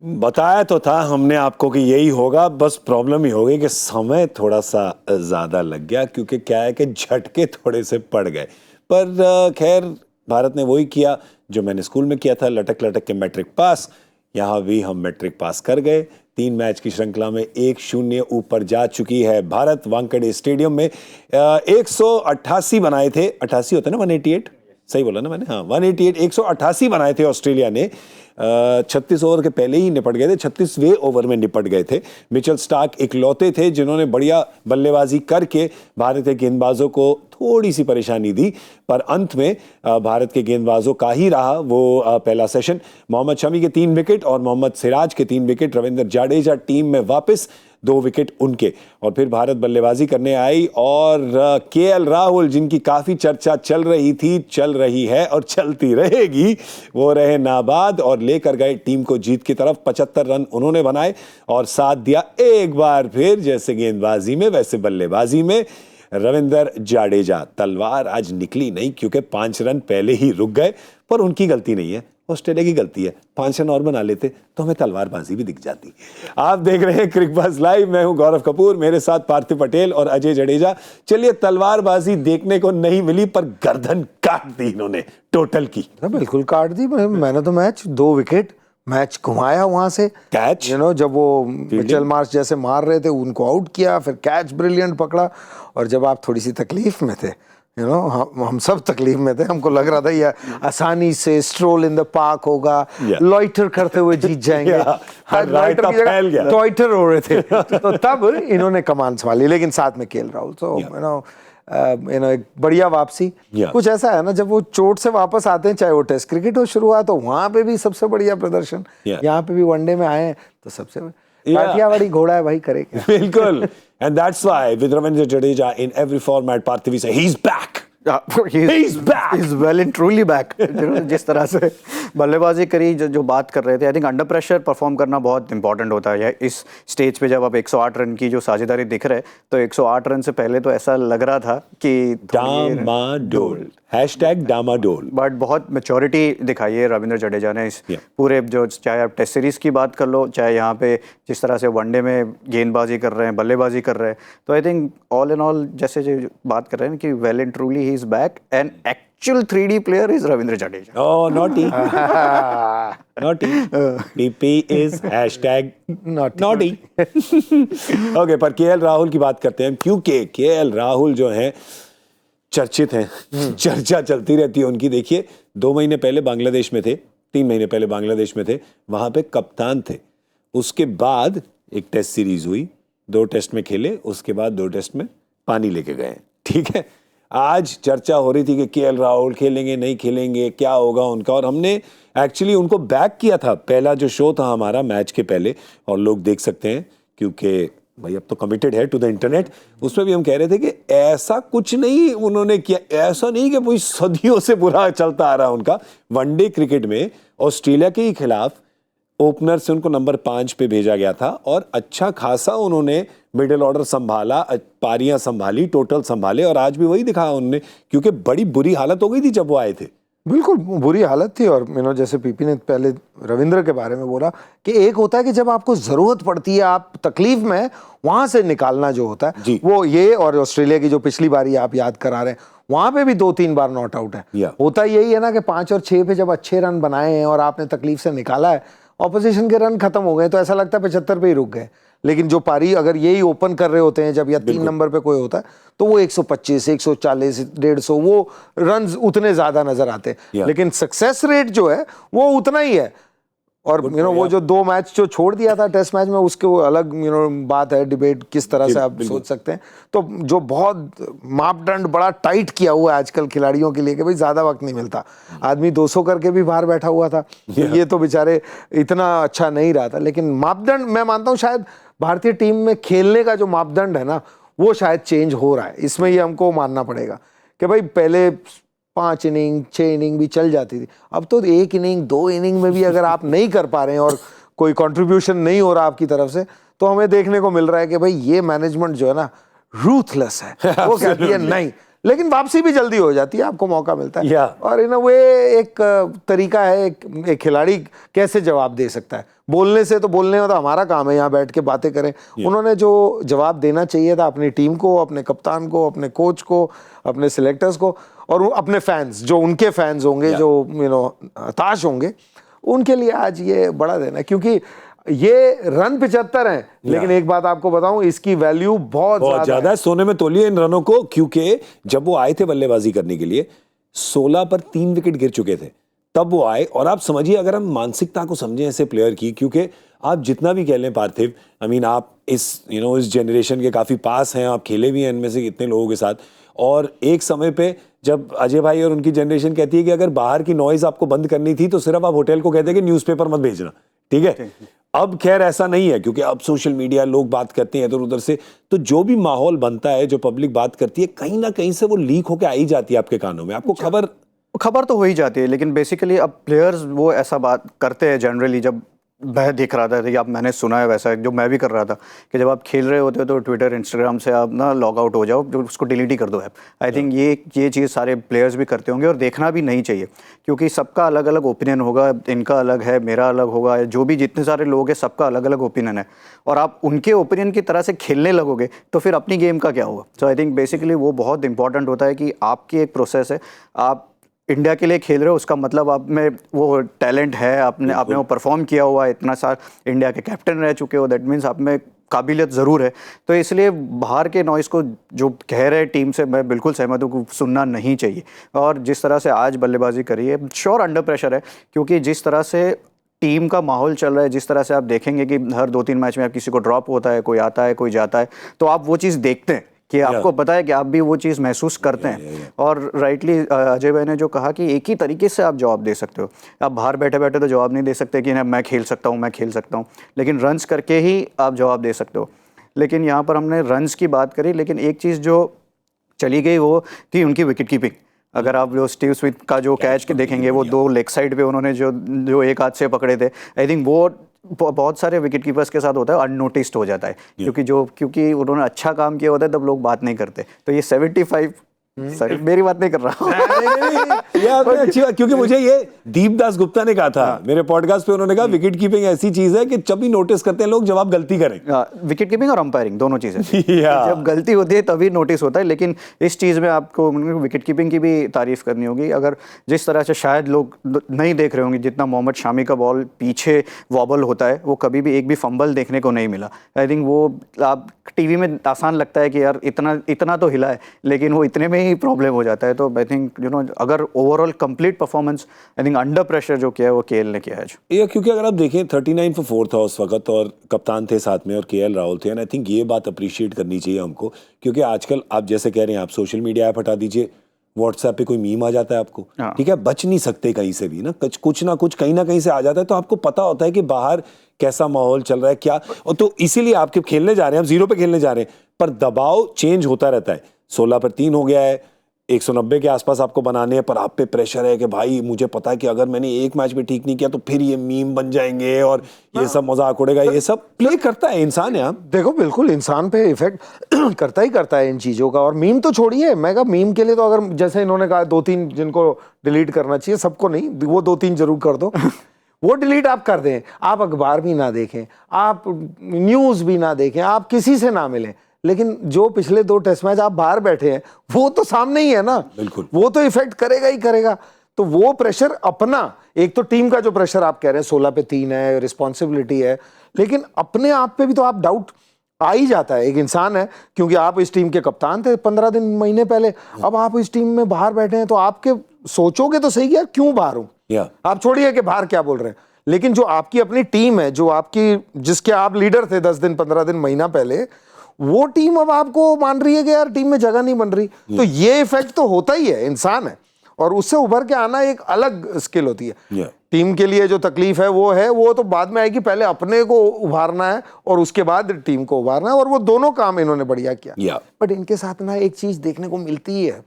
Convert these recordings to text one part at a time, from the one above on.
बताया तो था हमने आपको कि यही होगा, बस प्रॉब्लम ही हो गई कि समय थोड़ा सा ज़्यादा लग गया, क्योंकि क्या है कि झटके थोड़े से पड़ गए। पर खैर, भारत ने वही किया जो मैंने स्कूल में किया था, लटक लटक के मैट्रिक पास। यहाँ भी हम मैट्रिक पास कर गए। 3 मैच की श्रृंखला में 1-0 ऊपर जा चुकी है भारत। वानखेड़े स्टेडियम में 188 बनाए थे, 88 होते ना, 188, सही बोला ना मैंने, हाँ 188, 188 बनाए थे ऑस्ट्रेलिया ने। 36 ओवर के पहले ही निपट गए थे, 36वें ओवर में निपट गए थे। मिचेल स्टार्क इकलौते थे जिन्होंने बढ़िया बल्लेबाजी करके भारत के गेंदबाजों को थोड़ी सी परेशानी दी, पर अंत में भारत के गेंदबाजों का ही रहा वो पहला सेशन। मोहम्मद शमी के 3 विकेट और मोहम्मद सिराज के 3 विकेट, रविंद्र जाडेजा टीम में वापस, 2 विकेट उनके। और फिर भारत बल्लेबाजी करने आई और केएल राहुल, जिनकी काफी चर्चा चल रही थी, चल रही है और चलती रहेगी, वो रहे नाबाद और लेकर गए टीम को जीत की तरफ। 75 रन उन्होंने बनाए और साथ दिया एक बार फिर, जैसे गेंदबाजी में वैसे बल्लेबाजी में, रविंद्र जाडेजा। तलवार आज निकली नहीं क्योंकि 5 रन पहले ही रुक गए, पर उनकी गलती नहीं है, ऑस्ट्रेलिया की गलती है। 5 रन और बना लेते तो हमें तलवारबाजी भी दिख जाती। आप देख रहे हैं क्रिकबज़ लाइव, मैं हूं गौरव कपूर, मेरे साथ पार्थिव पटेल और अजय जडेजा। चलिए, तलवारबाजी देखने को नहीं मिली, पर गर्दन काट दी इन्होंने टोटल की। बिल्कुल काट दी। मैंने तो मैच 2 विकेट मैच घुमाया, वहां से कैच, जब वो मिचेल मार्श जैसे मार रहे थे उनको आउट किया, फिर कैच ब्रिलियंट पकड़ा। और जब आप थोड़ी सी तकलीफ में थे, हम सब तकलीफ में थे, हमको लग रहा था ये आसानी से स्ट्रोल इन द पार्क होगा, लॉइटर करते हुए जीत जाएंगे, लॉइटर की जगह टॉइटर हो रहे थे। तो तब इन्होंने कमान संभाली, लेकिन साथ में केएल राहुल। तो एक बढ़िया वापसी। कुछ ऐसा है ना, जब वो चोट से वापस आते हैं, चाहे वो टेस्ट क्रिकेट हो शुरुआत हो, वहां पे भी सबसे बढ़िया प्रदर्शन। यहाँ पे भी वनडे में आए हैं तो सबसे काठियावाड़ी घोड़ा है भाई, करे क्या। बिल्कुल, and that's why with Ravindra Jadeja in every format, Parthiv, we say he's back. He's back. He's well and truly back. जिस तरह से बल्लेबाजी करी, जो बात कर रहे थे, I think under pressure perform करना बहुत इंपॉर्टेंट होता है। इस स्टेज पे जब आप 108 रन की जो साझेदारी दिख रहे, तो 108 रन से पहले तो ऐसा लग रहा था कि डामाडोल, #डामाडोल। बट बहुत मैच्योरिटी दिखाई है रविंद्र जडेजा ने इस पूरे, जो चाहे आप टेस्ट सीरीज की बात कर लो, चाहे यहाँ पे जिस तरह से वनडे में गेंदबाजी कर रहे हैं, बल्लेबाजी कर रहे हैं। तो I think all in all, जैसे जो बात कर रहे हैं कि well and truly he is back, and actual 3D player is Ravindra Jadeja. Oh, naughty. Naughty. PP is #naughty. Okay, पर केएल राहुल की बात करते हैं, क्योंकि केएल राहुल जो हैं चर्चित हैं, चर्चा चलती रहती है उनकी। देखिए, 2 महीने पहले बांग्लादेश में थे, 3 महीने पहले बांग्लादेश में थे, वहां पे कप्तान थे। उसके बाद एक टेस्ट सीरीज हुई, 2 टेस्ट में खेले, उसके बाद 2 टेस्ट में पानी लेके गए, ठीक है। आज चर्चा हो रही थी कि केएल राहुल खेलेंगे नहीं खेलेंगे, क्या होगा उनका, और हमने एक्चुअली उनको बैक किया था। पहला जो शो था हमारा मैच के पहले, और लोग देख सकते हैं क्योंकि भाई अब तो कमिटेड है टू द इंटरनेट, उसमें भी हम कह रहे थे कि ऐसा कुछ नहीं उन्होंने किया, ऐसा नहीं कि कोई सदियों से बुरा चलता आ रहा उनका। वनडे क्रिकेट में ऑस्ट्रेलिया के ही खिलाफ ओपनर से उनको नंबर 5 पे भेजा गया था, और अच्छा खासा उन्होंने मिडिल ऑर्डर संभाला, पारियां संभाली, टोटल संभाले, और आज भी वही दिखाया उन्होंने, क्योंकि बड़ी बुरी हालत हो गई थी जब वो आए थे। बिल्कुल बुरी हालत थी। और जैसे पीपी ने पहले रविंद्र के बारे में बोला कि एक होता है कि जब आपको जरूरत पड़ती है, आप तकलीफ में, वहां से निकालना जो होता है वो ये, और ऑस्ट्रेलिया की जो पिछली बारी आप याद करा रहे हैं, वहां पे भी 2-3 बार नॉट आउट है। होता यही है ना कि 5 और 6 पे जब अच्छे रन बनाए हैं और आपने तकलीफ से निकाला है, ऑपोजिशन के रन खत्म हो गए, तो ऐसा लगता है 75 पे ही रुक गए। लेकिन जो पारी अगर यही ओपन कर रहे होते हैं जब, या 3 नंबर पे कोई होता है, तो वो 125, 140, 150, वो रन उतने ज्यादा नजर आते हैं। लेकिन सक्सेस रेट जो है वो उतना ही है। और वो जो 2 मैच जो छोड़ दिया था टेस्ट मैच में, उसके वो अलग बात है, डिबेट किस तरह से आप सोच सकते हैं। तो जो बहुत मापदंड बड़ा टाइट किया हुआ है आजकल खिलाड़ियों के लिए कि भाई ज्यादा वक्त नहीं मिलता, आदमी 200 करके भी बाहर बैठा हुआ था, ये तो बेचारे इतना अच्छा नहीं रहा था। लेकिन मापदंड, मैं मानता हूँ शायद भारतीय टीम में खेलने का जो मापदंड है ना, वो शायद चेंज हो रहा है। इसमें ये हमको मानना पड़ेगा कि भाई पहले 5 इनिंग 6 इनिंग भी चल जाती थी, अब तो 1 इनिंग 2 इनिंग में भी अगर आप नहीं कर पा रहे हैं और कोई कंट्रीब्यूशन नहीं हो रहा आपकी तरफ से, तो हमें देखने को मिल रहा है कि भाई ये मैनेजमेंट जो है ना, रूथलेस है। वो कहती है नहीं, लेकिन वापसी भी जल्दी हो जाती है, आपको मौका मिलता है। Yeah. और इन वे एक तरीका है, एक खिलाड़ी कैसे जवाब दे सकता है। बोलने से तो बोलने में तो हमारा काम है, यहाँ बैठ के बातें करें। उन्होंने जो जवाब देना चाहिए था अपनी टीम को, अपने कप्तान को, अपने कोच को, अपने सिलेक्टर्स को और अपने फैंस, जो उनके फैंस होंगे, जो हताश होंगे, उनके लिए आज ये बड़ा दिन है। क्योंकि ये रन 75 हैं, लेकिन एक बात आपको बताऊं, इसकी वैल्यू बहुत ज्यादा है। सोने में तोलिए इन रनों को, क्योंकि जब वो आए थे बल्लेबाजी करने के लिए 16 पर 3 विकेट गिर चुके थे, तब वो आए। और आप समझिए, अगर हम मानसिकता को समझें ऐसे प्लेयर की, क्योंकि आप जितना भी कह लें पार्थिव, आप इस इस जनरेशन के काफी पास हैं, आप खेले भी हैं इनमें से कितने लोगों के साथ। और एक समय पे जब अजय भाई और उनकी जनरेशन कहती है कि अगर बाहर की नॉइज आपको बंद करनी थी तो सिर्फ आप होटल को कहते हैं कि न्यूज़पेपर मत भेजना, ठीक है। अब खैर ऐसा नहीं है, क्योंकि अब सोशल मीडिया, लोग बात करते हैं इधर उधर से, तो जो भी माहौल बनता है, जो पब्लिक बात करती है, कहीं ना कहीं से वो लीक होकर आई जाती है आपके कानों में, आपको खबर तो हो ही जाती है। लेकिन बेसिकली अब प्लेयर्स वो ऐसा बात करते हैं जनरली, जब मैं देख रहा था, या मैंने सुना है वैसा, जो मैं भी कर रहा था, कि जब आप खेल रहे होते हो तो ट्विटर, इंस्टाग्राम से आप ना लॉग आउट हो जाओ, जो उसको डिलीट ही कर दो ऐप। आई थिंक ये चीज़ सारे प्लेयर्स भी करते होंगे, और देखना भी नहीं चाहिए, क्योंकि सबका अलग अलग ओपिनियन होगा। इनका अलग है, मेरा अलग होगा, जो भी जितने सारे लोग हैं सबका अलग अलग ओपिनियन है, और आप उनके ओपिनियन की तरह से खेलने लगोगे तो फिर अपनी गेम का क्या होगा। सो आई थिंक बेसिकली वो बहुत इंपॉर्टेंट होता है कि आपकी एक प्रोसेस है, आप इंडिया के लिए खेल रहे हो, उसका मतलब आप में वो टैलेंट है, आपने वो परफॉर्म किया हुआ है, इतना सारा इंडिया के कैप्टन रह चुके हो, दैट मीन्स आप में काबिलियत ज़रूर है। तो इसलिए बाहर के नॉइज़ को जो कह रहे टीम से, मैं बिल्कुल सहमत हूँ, सुनना नहीं चाहिए। और जिस तरह से आज बल्लेबाजी करी है, श्योर अंडर प्रेशर है, क्योंकि जिस तरह से टीम का माहौल चल रहा है, जिस तरह से आप देखेंगे कि हर 2-3 मैच में आप किसी को ड्रॉप होता है, कोई आता है, कोई जाता है, तो आप वो चीज़ देखते हैं कि आपको पता है कि आप भी वो चीज़ महसूस करते हैं। और राइटली अजय भाई ने जो कहा कि एक ही तरीके से आप जवाब दे सकते हो। आप बाहर बैठे बैठे तो जवाब नहीं दे सकते कि ना मैं खेल सकता हूँ, लेकिन रन्स करके ही आप जवाब दे सकते हो। लेकिन यहाँ पर हमने रन्स की बात करी, लेकिन एक चीज़ जो चली गई वो थी उनकी विकेट कीपिंग। अगर आप जो स्टीव स्मिथ का जो कैच के देखेंगे, वो 2 लेग साइड पे उन्होंने जो एक हाथ से पकड़े थे, आई थिंक वो बहुत सारे विकेट कीपर्स के साथ होता है, अननोटिस्ड हो जाता है, क्योंकि उन्होंने अच्छा काम किया होता है तब लोग बात नहीं करते। तो ये 75 सॉरी मेरी बात नहीं कर रहा हूँ। ये आपने अच्छी बात, क्योंकि मुझे ये दीपदास गुप्ता ने कहा था मेरे पॉडकास्ट पे, उन्होंने कहा विकेट कीपिंग ऐसी चीज है कि जब भी नोटिस करते हैं लोग जब आप गलती करें। विकेट कीपिंग और अंपायरिंग दोनों चीजें जब गलती होती है तभी नोटिस होता है। लेकिन इस चीज में आपको विकेट कीपिंग की भी तारीफ करनी होगी। अगर जिस तरह से शायद लोग नहीं देख रहे होंगे, जितना मोहम्मद शामी का बॉल पीछे वॉबल होता है, वो कभी भी एक भी फंबल देखने को नहीं मिला। आई थिंक वो आप टीवी में आसान लगता है कि यार इतना तो हिला है, लेकिन वो इतने में ही प्रॉब्लम हो जाता है। तो आई थिंक अगर overall complete performance, I think under pressure जो किया है वो केएल ने किया है। ये क्योंकि अगर आप देखें 39 for 4 था उस वक्त, और कप्तान थे साथ में और केएल राहुल थे। एंड आई थिंक ये बात अप्रिशिएट करनी चाहिए हमको, क्योंकि आजकल आप जैसे कह रहे हैं, आप सोशल मीडिया ऐप हटा दीजिए, व्हाट्सएप पे कोई मीम आ जाता है आपको, ठीक है, बच नहीं सकते कहीं से भी ना, कुछ ना कुछ कहीं ना कहीं से आ जाता है। तो आपको पता होता है कि बाहर कैसा माहौल चल रहा है क्या, और तो इसीलिए आपके खेलने जा रहे हैं, आप 0 पे खेलने जा रहे हैं, पर दबाव चेंज होता रहता है। 16 पर 3 हो गया है, 190 के आसपास आपको बनाने हैं, पर आप पे प्रेशर है कि भाई मुझे पता है कि अगर मैंने एक मैच में ठीक नहीं किया तो फिर ये मीम बन जाएंगे और ये सब मजाक उड़ेगा। ये सब प्ले करता है इंसान है। आप देखो, बिल्कुल इंसान पे इफेक्ट करता है इन चीजों का। और मीम तो छोड़िए, मैं कहा मीम के लिए तो अगर जैसे इन्होंने कहा 2-3 जिनको डिलीट करना चाहिए, सबको नहीं, वो 2-3 जरूर कर दो। वो डिलीट आप कर दें, आप अखबार भी ना देखें, आप न्यूज भी ना देखें, आप किसी से ना मिलें, लेकिन जो पिछले 2 टेस्ट मैच आप बाहर बैठे हैं वो तो सामने ही है ना, बिल्कुल वो तो इफेक्ट करेगा ही करेगा। तो वो प्रेशर अपना, एक तो टीम का जो प्रेशर आप कह रहे हैं 16 पे 3 है, रिस्पॉन्सिबिलिटी है, लेकिन अपने आप पे भी तो आप डाउट आ ही जाता है। एक इंसान है, क्योंकि आप इस टीम के कप्तान थे 15 दिन महीने पहले, अब आप इस टीम में बाहर बैठे हैं तो आपके सोचोगे तो सही, क्या क्यों बाहर हूं। आप छोड़िए कि बाहर क्या बोल रहे हैं, लेकिन जो आपकी अपनी टीम है, जो आपकी, जिसके आप लीडर थे 10 दिन 15 दिन महीना पहले, वो टीम अब आपको मान रही है कि यार टीम में जगह नहीं बन रही। तो ये इफेक्ट तो होता ही है, इंसान है, और उससे उभर के आना एक अलग स्किल होती है। टीम के लिए जो तकलीफ है वो तो बाद में आएगी, पहले अपने को उभारना है और उसके बाद टीम को उभारना है, और वो दोनों काम इन्होंने बढ़िया किया। बट इनके साथ ना एक चीज देखने को मिलती ही है,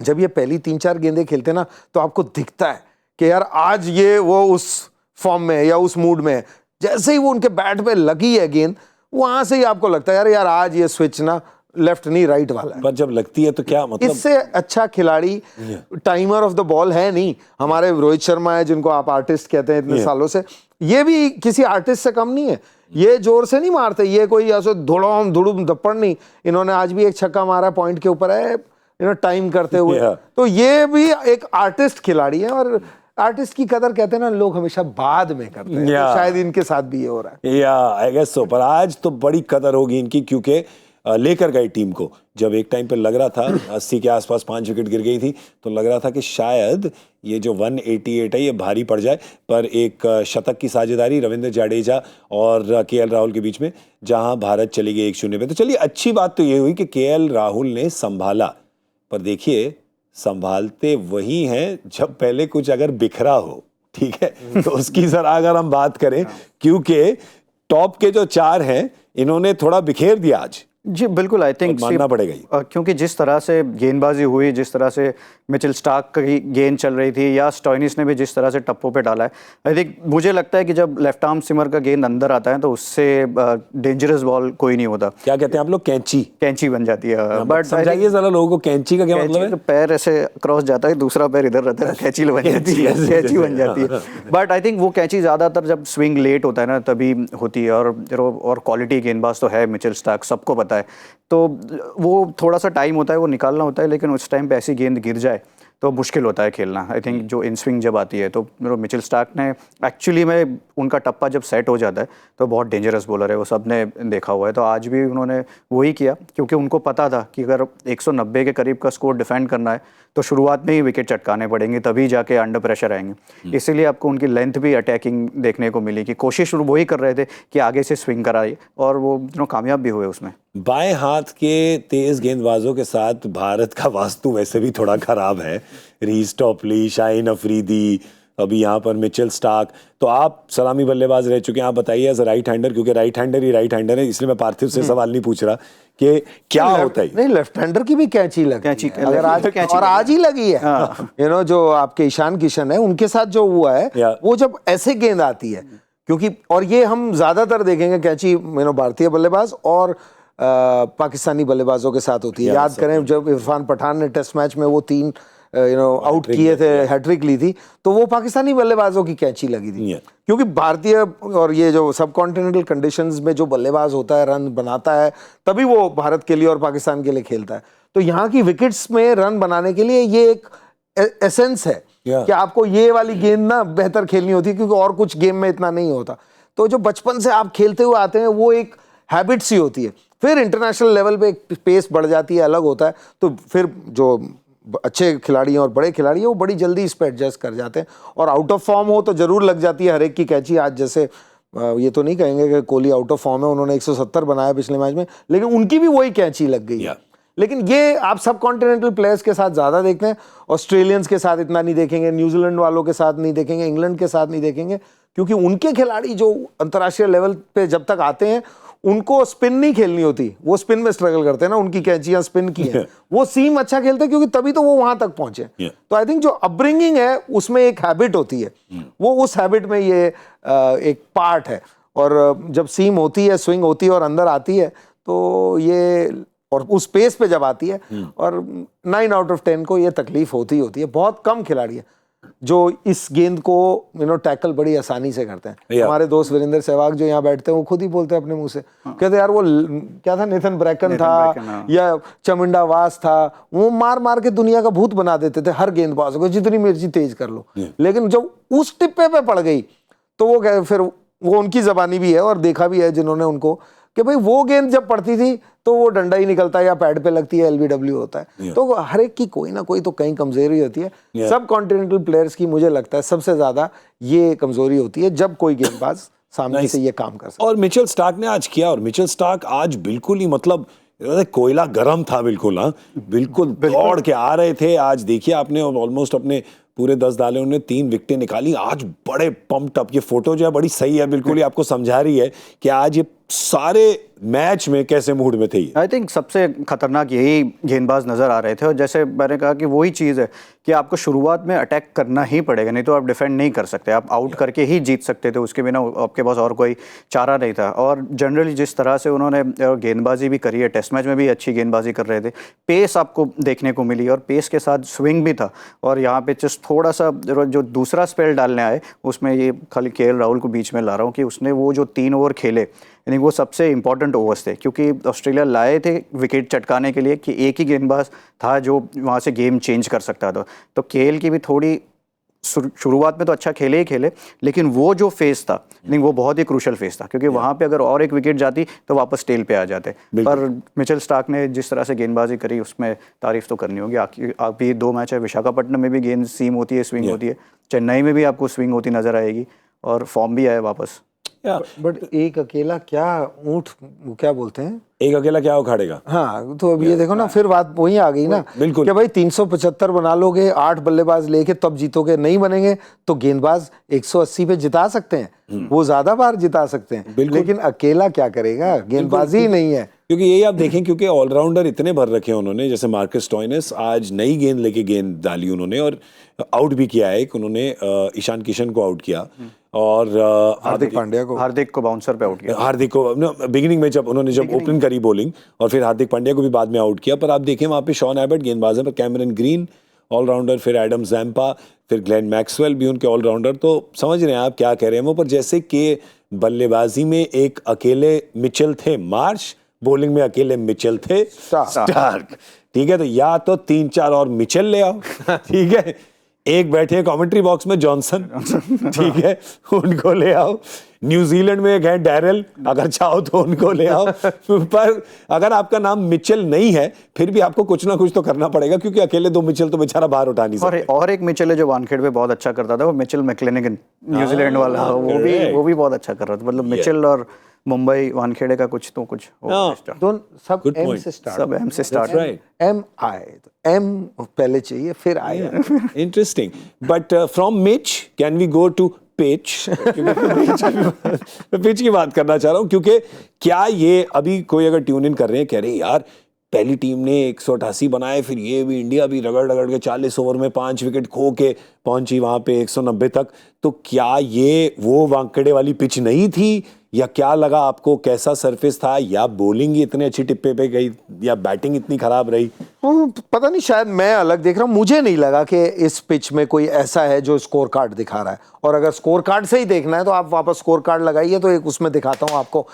जब ये पहली 3-4 गेंदें खेलते ना तो आपको दिखता है कि यार आज ये वो उस फॉर्म में या उस मूड में है। जैसे ही वो उनके बैट पे लगी है गेंद, वहां से ही आपको लगता है यार आज ये स्विच ना लेफ्ट नहीं राइट वाला है। पर जब लगती है तो क्या मतलब, इससे अच्छा खिलाड़ी टाइमर ऑफ द बॉल है नहीं। हमारे रोहित शर्मा है जिनको आप आर्टिस्ट कहते हैं इतने सालों से, ये भी किसी आर्टिस्ट से कम नहीं है। ये जोर से नहीं मारते, ये कोई ऐसे धुड़म धुड़ुम धप्पड़ नहीं। इन्होंने आज भी एक छक्का मारा पॉइंट के ऊपर है, टाइम करते हुए। तो ये भी एक आर्टिस्ट खिलाड़ी है, और आर्टिस्ट की कदर कहते हैं ना लोग हमेशा बाद में करते हैं। तो शायद इनके साथ भी ये हो रहा है। I guess so. पर आज तो बड़ी कदर होगी इनकी, क्योंकि लेकर गए टीम को। जब एक टाइम पे लग रहा था 80 के आसपास 5 विकेट गिर गई थी, तो लग रहा था कि शायद ये जो 188 है ये भारी पड़ जाए। पर एक शतक की साझेदारी रविंद्र जडेजा और केएल राहुल के बीच में, जहां भारत चली गई 1-0 पे। तो चलिए, अच्छी बात तो ये हुई कि केएल राहुल ने संभाला। पर देखिए, संभालते वही हैं जब पहले कुछ अगर बिखरा हो, ठीक है। तो उसकी जरा अगर हम बात करें, क्योंकि टॉप के जो 4 हैं इन्होंने थोड़ा बिखेर दिया आज। जी बिल्कुल, आई थिंक मानना पड़ेगा ही। क्योंकि जिस तरह से गेंदबाजी हुई, जिस तरह से मिचेल स्टार्क की गेंद चल रही थी, या स्टॉइनिस ने भी जिस तरह से टप्पों पे डाला है, आई थिंक मुझे लगता है कि जब लेफ्ट आर्म सिमर का गेंद अंदर आता है तो उससे डेंजरस बॉल कोई नहीं होता। क्या कहते हैं आप लोग, कैंची बन जाती है। बट समझाइए जरा लोगों को, कैंची का क्या मतलब है? पैर ऐसे क्रॉस जाता है, दूसरा पैर इधर रहता है, कैंची बन जाती है, कैंची बन जाती है। बट आई थिंक वो कैंची ज्यादातर जब स्विंग लेट होता है ना तभी होती है। और क्वालिटी गेंदबाज तो है मिचेल स्टार्क, सबको पता है। तो वो थोड़ा सा टाइम होता है, वो निकालना होता है, लेकिन उस टाइम पे ऐसी गेंद गिर जाए तो मुश्किल होता है खेलना। आई थिंक जो इन स्विंग जब आती है, तो मिचेल स्टार्क ने एक्चुअली में उनका टप्पा जब सेट हो जाता है तो बहुत डेंजरस बॉलर है, वो सब ने देखा हुआ है। तो आज भी उन्होंने वही किया, क्योंकि उनको पता था कि अगर 190 के करीब का स्कोर डिफेंड करना है तो शुरुआत में ही विकेट चटकाने पड़ेंगे, तभी जाके अंडर प्रेशर आएंगे। इसीलिए आपको उनकी लेंथ भी अटैकिंग देखने को मिली, कि कोशिश वही कर रहे थे कि आगे से स्विंग कराए, और वो कामयाब भी हुए उसमें। बाएं हाथ के तेज गेंदबाजों के साथ भारत का वास्तु वैसे भी थोड़ा खराब है। रीस टॉपली, शाहीन अफरीदी, अभी यहाँ पर मिचेल स्टार्क। तो आप सलामी बल्लेबाज रह चुके हैं, आप बताइए एज राइट हैंडर, क्योंकि राइट हैंडर है, इसलिए मैं पार्थिव से सवाल नहीं पूछ रहा कि क्या होता है। नहीं, लेफ्ट हैंडर की भी कैंची लगी अगर आज, और आज ही लगी है। जो आपके ईशान किशन है उनके साथ जो हुआ है, वो जब ऐसे गेंद आती है, क्योंकि और ये हम ज्यादातर देखेंगे कैंची भारतीय बल्लेबाज और पाकिस्तानी बल्लेबाजों के साथ होती है। याद करें जब इरफान पठान ने टेस्ट मैच में वो 3 आउट किए थे, हैट्रिक ली थी, तो वो पाकिस्तानी बल्लेबाजों की कैंची लगी थी। क्योंकि भारतीय और ये जो सब कॉन्टिनेंटल कंडीशंस में जो बल्लेबाज होता है, रन बनाता है, तभी वो भारत के लिए और पाकिस्तान के लिए खेलता है। तो यहाँ की विकेट्स में रन बनाने के लिए ये एक एसेंस है कि आपको ये वाली गेंद ना बेहतर खेलनी होती है, क्योंकि और कुछ गेम में इतना नहीं होता। तो जो बचपन से आप खेलते हुए आते हैं, वो एक हैबिट सी होती है। फिर इंटरनेशनल लेवल पे एक पेस बढ़ जाती है, अलग होता है, तो फिर जो अच्छे खिलाड़ी हैं और बड़े खिलाड़ी हैं वो बड़ी जल्दी इस पर एडजस्ट कर जाते हैं। और आउट ऑफ फॉर्म हो तो जरूर लग जाती है हर एक की कैंची। आज जैसे ये तो नहीं कहेंगे कि कोहली आउट ऑफ फॉर्म है, उन्होंने 170 बनाया पिछले मैच में, लेकिन उनकी भी वही कैंची लग गई है। लेकिन ये आप सब कॉन्टिनेंटल प्लेयर्स के साथ ज्यादा देखते हैं, ऑस्ट्रेलियंस के साथ इतना नहीं देखेंगे, न्यूजीलैंड वालों के साथ नहीं देखेंगे, इंग्लैंड के साथ नहीं देखेंगे, क्योंकि उनके खिलाड़ी जो अंतर्राष्ट्रीय लेवल पे जब तक आते हैं उनको स्पिन नहीं खेलनी होती, वो स्पिन में स्ट्रगल करते हैं ना, उनकी कैंचियां स्पिन की हैं। वो सीम अच्छा खेलते हैं क्योंकि तभी तो वो वहां तक पहुंचे। तो आई थिंक जो अपब्रिंगिंग है उसमें एक हैबिट होती है, वो उस हैबिट में ये एक पार्ट है। और जब सीम होती है, स्विंग होती है और अंदर आती है, तो ये और उस पेस पे जब आती है, और 9 आउट ऑफ 10 को ये तकलीफ होती है। बहुत कम खिलाड़ी है जो इस गेंद को टैकल बड़ी आसानी से करते हैं। हमारे दोस्त वीरेंद्र सहवाग जो यहाँ बैठते हैं, वो खुद ही बोलते हैं अपने मुंह से, कहते यार वो क्या था, नेथन ब्रैकन था या चमिंडा वास था, वो मार मार के दुनिया का भूत बना देते थे हर गेंदबाज को, जितनी मर्जी तेज कर लो। लेकिन जब उस टिप्पे पे पड़ गई तो वो फिर वो उनकी जबानी भी है, और देखा भी है जिन्होंने उनको, कि भाई वो गेंद जब पड़ती थी तो वो डंडा ही निकलता है या पैड पे लगती है, एलबीडब्ल्यू होता है। तो हर एक की कोई ना कोई तो कहीं कमजोरी होती है। सब कॉन्टिनेंटल प्लेयर्स की मुझे लगता है सबसे ज्यादा ये कमजोरी होती है जब कोई गेंदबाज सामने से ये काम कर सकता है। और मिचेल स्टार्क ने आज किया, और मिचेल स्टार्क आज बिल्कुल ही मतलब कोयला गर्म था, बिल्कुल। हाँ, बिल्कुल दौड़ के आ रहे थे। आज देखिए आपने ऑलमोस्ट अपने पूरे 10 डाले, उन्होंने 3 विकेटें निकाली। आज बड़े पंप्ड अप, ये फोटो जो है बड़ी सही है, बिल्कुल ही आपको समझा रही है कि आज ये सारे मैच में कैसे मूड में थे ये? आई थिंक सबसे खतरनाक यही गेंदबाज नज़र आ रहे थे, और जैसे मैंने कहा कि वही चीज़ है कि आपको शुरुआत में अटैक करना ही पड़ेगा, नहीं तो आप डिफेंड नहीं कर सकते। आप आउट करके ही जीत सकते थे, उसके बिना आपके पास और कोई चारा नहीं था। और जनरली जिस तरह से उन्होंने गेंदबाजी भी करी है, टेस्ट मैच में भी अच्छी गेंदबाजी कर रहे थे, पेस आपको देखने को मिली और पेस के साथ स्विंग भी था। और यहाँ पे जस्ट थोड़ा सा जो दूसरा स्पेल डालने आए उसमें, ये खाली केएल राहुल को बीच में ला रहा हूँ, कि उसने वो जो 3 ओवर खेले, यानी वो सबसे इंपॉर्टेंट ओवर्स थे, क्योंकि ऑस्ट्रेलिया लाए थे विकेट चटकाने के लिए कि एक ही गेंदबाज था जो वहाँ से गेम चेंज कर सकता था। तो केएल की भी थोड़ी शुरुआत में तो अच्छा खेले ही खेले, लेकिन वो जो फेस था, नहीं वो बहुत ही क्रूशल फेस था, क्योंकि वहाँ पे अगर और एक विकेट जाती तो वापस टेल पे आ जाते। पर मिचेल स्टार्क ने जिस तरह से गेंदबाजी करी उसमें तारीफ तो करनी होगी। अभी 2 मैच है, विशाखापट्टनम में भी गेंद सीम होती है, स्विंग होती है, चेन्नई में भी आपको स्विंग होती नजर आएगी, और फॉर्म भी आया वापस। बट एक अकेला क्या ऊंट, क्या बोलते हैं, एक अकेला क्या उखाड़ेगा? हाँ, तो अब ये देखो ना, फिर बात वही आ गई ना, बिल्कुल, कि भाई 375 बना लोगे, 8 बल्लेबाज लेके तब जीतोगे, नहीं बनेंगे तो गेंदबाज 180 पे जिता सकते हैं, वो ज्यादा बार जिता सकते हैं, लेकिन अकेला क्या करेगा, गेंदबाजी ही नहीं है। क्योंकि यही आप देखें, क्योंकि ऑलराउंडर इतने भर रखे हैं उन्होंने, जैसे मार्कस स्टोइनिस आज नई गेंद लेके गेंद डाली उन्होंने, और आउट भी किया है, उन्होंने ईशान किशन को आउट किया, और हार्दिक को बाउंसर पे आउट किया। हार्दिक को बिगिनिंग में जब ओपन करी बॉलिंग, और फिर हार्दिक पांड्या को भी बाद में आउट किया। पर आप देखें वहाँ पे शॉन एबट गेंदबाज है, पर कैमरन ग्रीन ऑलराउंडर, फिर एडम जैम्पा, फिर ग्लेन मैक्सवेल भी उनके ऑलराउंडर। तो समझ रहे हैं आप क्या कह रहे हैं वो। पर जैसे कि बल्लेबाजी में एक अकेले मिचेल थे मार्श, बॉलिंग में अकेले मिचेल थे स्टार्क, ठीक है। तो या तो 3-4 और मिचेल ले आओ, ठीक है, एक बैठे कमेंट्री बॉक्स में जॉनसन, ठीक है, उनको ले आओ। न्यूजीलैंड में एक है डैरेल, अगर चाहो तो उनको ले आओ। पर अगर आपका नाम मिचेल नहीं है, फिर भी आपको कुछ ना कुछ तो करना पड़ेगा, क्योंकि अकेले 2 मिचेल तो बेचारा बाहर उठा नहीं सकता। और एक मिचेल है जो वानखेड़े पे बहुत अच्छा करता था, वो मिचेल मैक्लेनेगन, न्यूजीलैंड वाला, वो भी बहुत अच्छा कर रहा था। मतलब मिचेल और मुंबई वानखेड़े का कुछ दोनों सब एम से स्टार्ट, एम आए, एम पहले चाहिए फिर आए। Interesting. But from Mitch can we go to pitch? Pitch की बात करना चाह रहा हूँ, क्योंकि क्या ये अभी कोई अगर ट्यून इन कर रहे हैं, कह रहे हैं यार पहली टीम ने 188 बनाए, फिर ये भी इंडिया भी रगड़ रगड़ के 40 ओवर में 5 विकेट खो के पहुंची वहां पे 190 तक, तो क्या ये वो वांकड़े वाली पिच नहीं थी, या क्या लगा आपको, कैसा सरफेस था, या बॉलिंग इतने अच्छी टिप्पे पे गई, या बैटिंग इतनी खराब रही? पता नहीं, शायद मैं अलग देख रहा हूँ, मुझे नहीं लगा कि इस पिच में कोई ऐसा है जो स्कोर कार्ड दिखा रहा है। और अगर स्कोर कार्ड से ही देखना है तो आप वापस स्कोर कार्ड लगाइए, तो एक उसमें दिखाता हूँ आपको।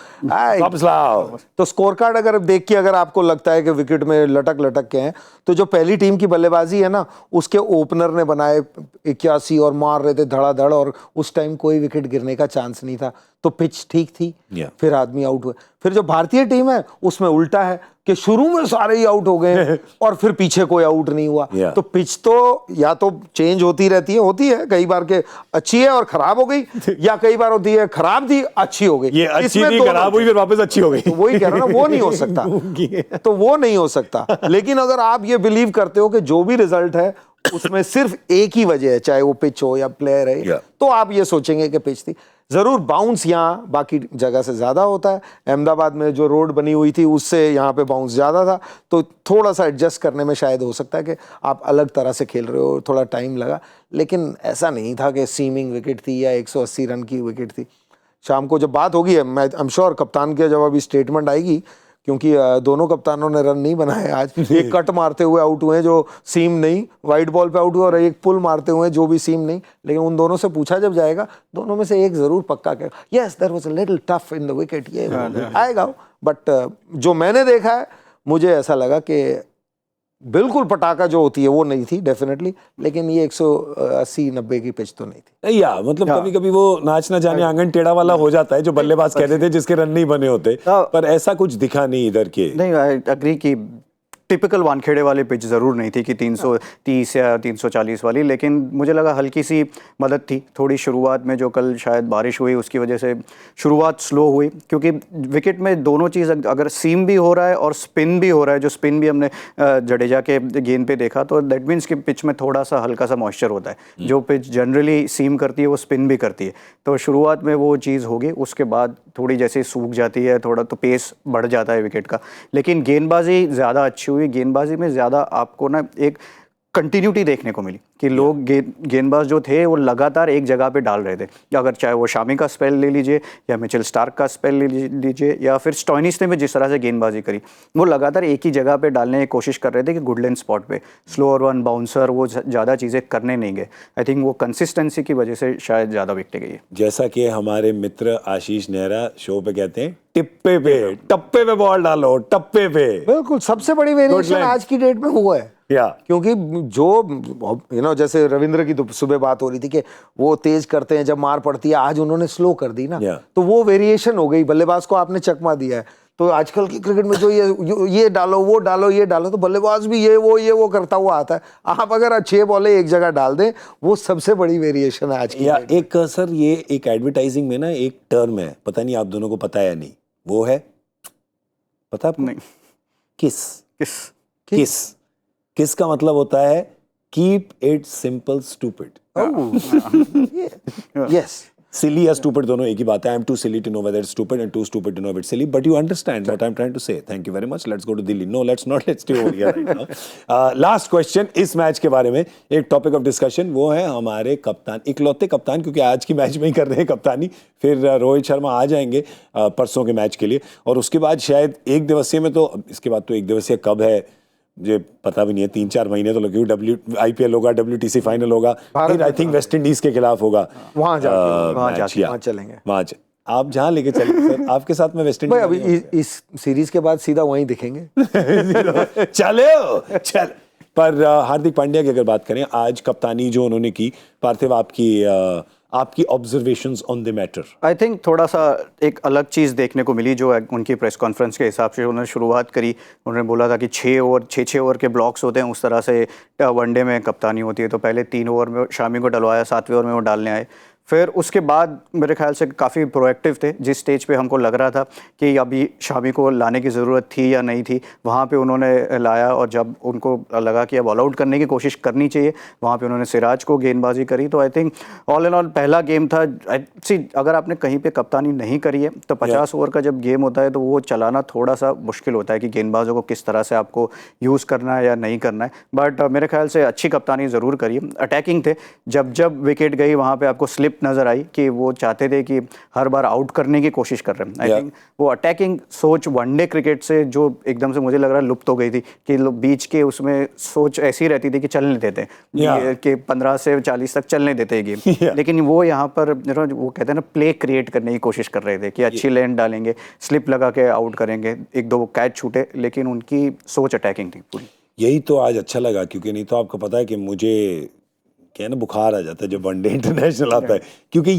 तो स्कोर कार्ड अगर देख के अगर आपको लगता है कि विकेट में लटक के हैं, तो जो पहली टीम की बल्लेबाजी है ना, उसके ओपनर ने बनाए 81 और मार रहे थे धड़ाधड़, और उस टाइम कोई विकेट गिरने का चांस नहीं था, तो पिच ठीक थी। फिर आदमी आउट हुए। फिर जो भारतीय टीम है उसमें उल्टा है कि शुरू में सारे ही आउट हो गए और फिर पीछे कोई आउट नहीं हुआ। तो पिच तो या तो चेंज होती रहती है कई बार के अच्छी है और खराब हो गई, या कई बार होती है खराब थी अच्छी हो गई, ये अच्छी थी खराब हुई फिर वापस अच्छी हो गई। तो वही कह रहा ना, वो नहीं हो सकता। तो वो नहीं हो सकता। लेकिन अगर आप ये बिलीव करते हो कि जो भी रिजल्ट है उसमें सिर्फ एक ही वजह है, चाहे वो पिच हो या प्लेयर है, तो आप ये सोचेंगे कि पिच थी। जरूर बाउंस यहाँ बाकी जगह से ज्यादा होता है, अहमदाबाद में जो रोड बनी हुई थी उससे यहाँ पे बाउंस ज्यादा था, तो थोड़ा सा एडजस्ट करने में शायद हो सकता है कि आप अलग तरह से खेल रहे हो, थोड़ा टाइम लगा। लेकिन ऐसा नहीं था कि सीमिंग विकेट थी या 180 रन की विकेट थी। शाम को जब बात होगी, मैं आई एम श्योर कप्तान के जब अभी स्टेटमेंट आएगी, क्योंकि दोनों कप्तानों ने रन नहीं बनाए आज। एक कट मारते हुए आउट हुए जो सीम नहीं, वाइड बॉल पे आउट हुए, और एक पुल मारते हुए जो भी सीम नहीं। लेकिन उन दोनों से पूछा जब जाएगा, दोनों में से एक जरूर पक्का कहेगा yes there was a little tough in the wicket, ये आएगा। बट जो मैंने देखा है, मुझे ऐसा लगा कि बिल्कुल पटाखा जो होती है वो नहीं थी डेफिनेटली, लेकिन ये 180-90 की पिच तो नहीं थी। या मतलब कभी कभी वो नाच ना जाने आंगन टेढ़ा वाला हो जाता है, जो बल्लेबाज कहते थे जिसके रन नहीं बने होते, पर ऐसा कुछ दिखा नहीं इधर के। नहीं, आई एग्री कि टिपिकल वानखेड़े वाली पिच ज़रूर नहीं थी कि 330 या 340 वाली, लेकिन मुझे लगा हल्की सी मदद थी थोड़ी शुरुआत में, जो कल शायद बारिश हुई उसकी वजह से शुरुआत स्लो हुई, क्योंकि विकेट में दोनों चीज़ अगर सीम भी हो रहा है और स्पिन भी हो रहा है, जो स्पिन भी हमने जडेजा के गेंद पे देखा, तो दैट मीन्स कि पिच में थोड़ा सा हल्का सा मॉइस्चर होता है। जो पिच जनरली सीम करती है वो स्पिन भी करती है, तो शुरुआत में वो चीज़ होगी, उसके बाद थोड़ी जैसे सूख जाती है थोड़ा, तो पेस बढ़ जाता है विकेट का। लेकिन गेंदबाजी ज़्यादा अच्छी हुई, गेंदबाजी में ज़्यादा आपको ना एक कंटिन्यूटी देखने को मिली कि लोग गेंदबाज जो थे वो लगातार एक जगह पे डाल रहे थे, अगर चाहे वो शामी का स्पेल ले लीजिए या मिचेल स्टार्क का स्पेल ले लीजिए या फिर स्टॉइनिस ने भी जिस तरह से गेंदबाजी करी, वो लगातार एक ही जगह पे डालने की कोशिश कर रहे थे कि गुडलैंड स्पॉट पे स्लोअर वन बाउंसर वो ज़्यादा चीज़ें करने नहीं गए। आई थिंक वो कंसिस्टेंसी की वजह से शायद ज़्यादा विकेटें गई है। जैसा कि हमारे मित्र आशीष नेहरा शो पे कहते हैं, टिप्पे पे टप्पे पे बॉल डालो, टप्पे पे। बिल्कुल, सबसे बड़ी वेरिएशन आज की डेट में हुआ है। क्योंकि जो जैसे रविंद्र की तो सुबह बात हो रही थी कि वो तेज करते हैं जब मार पड़ती है, आज उन्होंने स्लो कर दी ना, तो वो वेरिएशन हो गई। बल्लेबाज को आपने चकमा दिया है, तो आजकल की क्रिकेट में जो ये डालो वो डालो ये डालो, तो बल्लेबाज भी ये वो करता हुआ आता है। आप अगर 6 बॉलें एक जगह डाल दें, वो सबसे बड़ी वेरिएशन है आज की। एक सर, ये एक एडवर्टाइजिंग में ना एक टर्म है, पता नहीं आप दोनों को पता है या नहीं, वो है, पता आपको? नहीं। किस का मतलब होता है keep it simple stupid. Yes, silly या स्टूपिड दोनों एक ही बात है। I am too silly to know whether it's stupid and too stupid to know it's silly, but you understand what I am trying to say. Thank you very much. Let's go to Delhi. No, let's not, let's stay over here right now. Last question इस match के बारे में, एक topic of discussion, वो है हमारे कप्तान, इकलौते कप्तान, क्योंकि आज की मैच में ही कर रहे हैं कप्तानी, फिर रोहित शर्मा आ जाएंगे परसों के मैच के लिए, और उसके बाद शायद एक दिवसीय में, तो इसके बाद तो एक दिवसीय कब है मुझे पता भी नहीं है, 3-4 महीने तो लगे। IPL होगा, WTC फाइनल होगा, फिर आई थिंक वेस्ट इंडीज के खिलाफ होगा, वहां चलेंगे। आप जहां लेके चलेंगे सर, आपके साथ में वेस्ट इंडीज। अभी इस सीरीज के बाद सीधा वहीं दिखेंगे। चल पर हार्दिक पांड्या की अगर बात करें, आज कप्तानी जो उन्होंने की, पार्थिव आपकी observations on the matter. I think थोड़ा सा एक अलग चीज़ देखने को मिली, जो उनकी प्रेस कॉन्फ्रेंस के हिसाब से उन्होंने शुरुआत करी। उन्होंने बोला था कि 6 ओवर के ब्लॉक्स होते हैं, उस तरह से वनडे में कप्तानी होती है। तो पहले 3 ओवर में शामी को डलवाया, 7वें ओवर में वो डालने आए। फिर उसके बाद मेरे ख्याल से काफ़ी प्रोएक्टिव थे। जिस स्टेज पे हमको लग रहा था कि अभी शामी को लाने की ज़रूरत थी या नहीं थी, वहाँ पे उन्होंने लाया, और जब उनको लगा कि अब ऑल आउट करने की कोशिश करनी चाहिए, वहाँ पे उन्होंने सिराज को गेंदबाजी करी। तो I think all and all पहला गेम था। अगर आपने कहीं पे कप्तानी नहीं करी है तो 50 ओवर का जब गेम होता है तो वो चलाना थोड़ा सा मुश्किल होता है कि गेंदबाजों को किस तरह से आपको यूज़ करना है या नहीं करना है। बट मेरे ख्याल से अच्छी कप्तानी ज़रूर करी। अटैकिंग थे, जब विकेट गई वहाँ पर आपको स्लिप नजर आई कि वो चाहते थे कि हर बार आउट करने की कोशिश कर रहे हैं। आई थिंक वो अटैकिंग सोच वनडे क्रिकेट से जो एकदम से मुझे लग रहा है लुप्त हो गई थी, कि बीच के उसमें सोच ऐसी रहती थी कि चलने देते हैं कि 15 से 40 तक चलने देते हैं गेम। लेकिन वो यहाँ पर वो कहते हैं ना, प्ले क्रिएट करने की कोशिश कर रहे थे कि अच्छी लेन डालेंगे, स्लिप लगा के आउट करेंगे, 1-2 कैच छूटे, लेकिन उनकी सोच अटैकिंग थी पूरी। यही तो आज अच्छा लगा, क्योंकि नहीं तो आपको पता है कि मुझे क्या ना बुखार आ जाता है जब वनडे इंटरनेशनल आता है, क्योंकि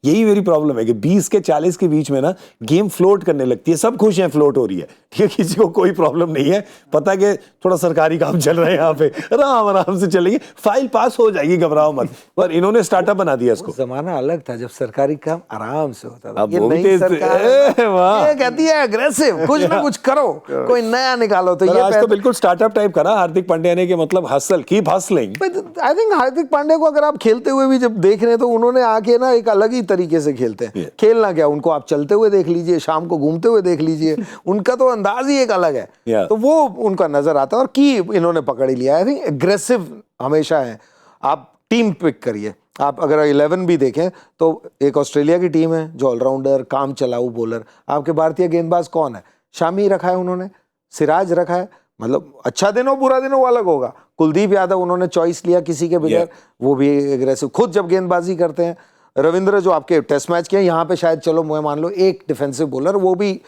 यही मेरी प्रॉब्लम है कि 20 के 40 के बीच में ना गेम फ्लोट करने लगती है। सब खुश हैं फ्लोट हो रही है, ठीक है, किसी को कोई प्रॉब्लम नहीं है। पता है कि थोड़ा सरकारी काम चल रहा है यहाँ पे, आराम से चलेगी, फाइल पास हो जाएगी, घबराओ मत। पर इन्होंने स्टार्टअप बना दिया इसको। जमाना अलग था जब सरकारी काम आराम से होता था। अब वो भी तेज ये कहती है अग्रेसिव, कुछ ना कुछ करो, कोई नया निकालो। तो ये आज तो बिल्कुल स्टार्टअप टाइप करा हार्दिक पांड्या ने, कि मतलब hustle keep hustling. I think Hardik Pandya को अगर आप खेलते हुए भी जब देख रहे हैं तो उन्होंने आके ना एक अलग ही तरीके से खेलते हैं। खेलना क्या, उनको आप चलते हुए देख लीजिए, शाम को घूमते हुए देख लीजिए, उनका तो अंदाज ही एक अलग है। तो वो उनका नजर आता है, और की इन्होंने पकड़ ही लिया। आई थिंक एग्रेसिव हमेशा है। आप टीम पिक करिए, आप अगर 11 भी देखें तो एक ऑस्ट्रेलिया की टीम है जो ऑलराउंडर, काम चलाऊ बॉलर। आपके भारतीय गेंदबाज कौन है? शामी रखा है उन्होंने, सिराज रखा है, मतलब अच्छा दिन हो बुरा दिन हो वो अलग होगा। कुलदीप यादव उन्होंने चॉइस लिया किसी के बगैर, वो भी एग्रेसिव, खुद जब गेंदबाजी करते हैं। रविंद्र जो आपके टेस्ट मैच के हैं, यहाँ पे शायद चलो मैं मान लो एक डिफेंसिव बॉलर, वो भी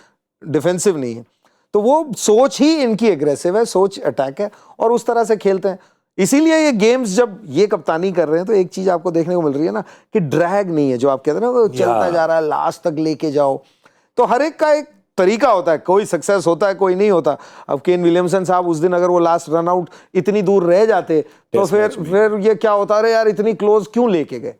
डिफेंसिव नहीं है, तो वो सोच ही इनकी एग्रेसिव है, सोच अटैक है, और उस तरह से खेलते हैं। इसीलिए ये गेम्स जब ये कप्तानी कर रहे हैं तो एक चीज आपको देखने को मिल रही है ना, कि ड्रैग नहीं है, जो आप कहते हैं ना, वो चलता जा रहा है, लास्ट तक लेके जाओ। तो हर एक का एक तरीका होता है, कोई सक्सेस होता है कोई नहीं होता। अब केन विलियमसन साहब उस दिन अगर वो लास्ट रन आउट इतनी दूर रह जाते तो फिर ये क्या होता, अरे यार इतनी क्लोज क्यों लेके गए।